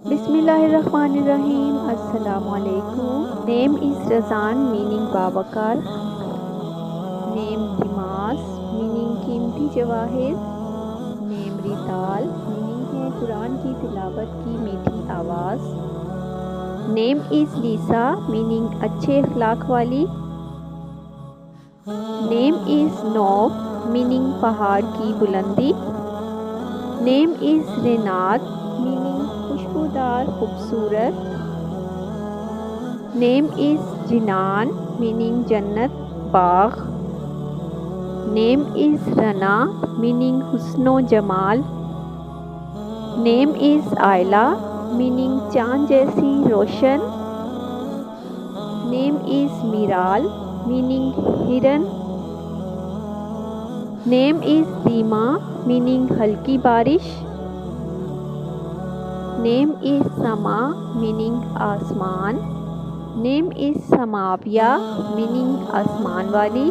बिस्मिल्लाहिर्रहमानिर्रहीम। अस्सलामुअलैकुम। Name is Razan meaning बावकार। नेम रिमास मीनिंग कीमती जवाहिर। नेम रिताल मीनिंग है कुरान की तिलावत की मीठी आवाज़। नेम इज़ लीसा मीनिंग अच्छे अखलाक वाली। नेम इज़ नौफ मीनिंग पहाड़ की बुलंदी। नेम इज़ रेनात मीनिंग खुशबूदार खूबसूरत। नेम इज़ जिनान मीनिंग जन्नत बाग। नेम इज़ रना मीनिंग हुस्नो जमाल। नेम इज़ आयला मीनिंग चांद जैसी रोशन। नेम इज़ मीराल मीनिंग हिरन। नेम इज़ दीमा मीनिंग हल्की बारिश। नेम इज़ समा मीनिंग आसमान। नेम इज़ समाविया मीनिंग आसमान वाली।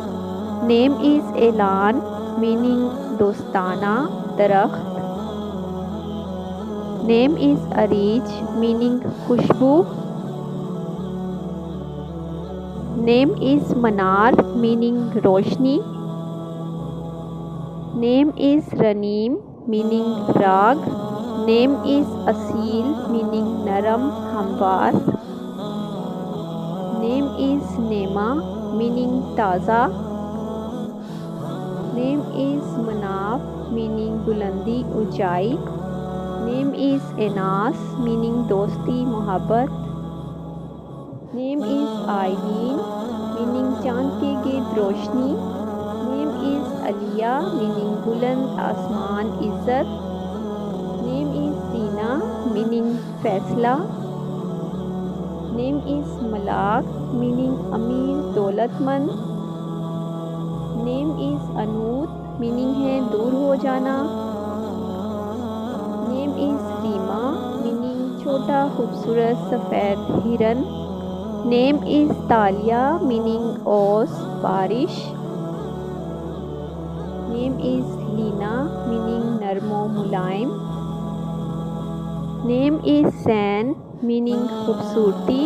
नेम इज़ ऐलान मीनिंग दोस्ताना दरख्त। नेम इज़ अरीज मीनिंग खुशबू। नेम इज़ मनार मीनिंग रोशनी। नेम इज़ रनीम मीनिंग राग। नेम इज़ असील मीनिंग नरम हमवार। नेम इज़ नेमा मीनिंग ताज़ा। नेम इज़ मनाफ मीनिंग बुलंदी ऊंचाई। नेम इज़ एनास मीनिंग दोस्ती मोहब्बत। नेम इज़ आईनीन मीनिंग चांद के गिर्द रोशनी। नेम इज़ अलिया मीनिंग बुलंद आसमान इज़्ज़त। नेम इज़ सीना मीनिंग फैसला। नेम इज़ मलाक मीनिंग अमीर दौलतमंद। नेम इज़ अनूत मीनिंग है दूर हो जाना। नेम इज़ रीमा मीनिंग छोटा खूबसूरत सफ़ेद हिरन। नेम इज़ तालिया मीनिंग ओस बारिश। नेम इज़ लीना मीनिंग नरमो मुलायम। नेम इज़ सैन मीनिंग खूबसूरती।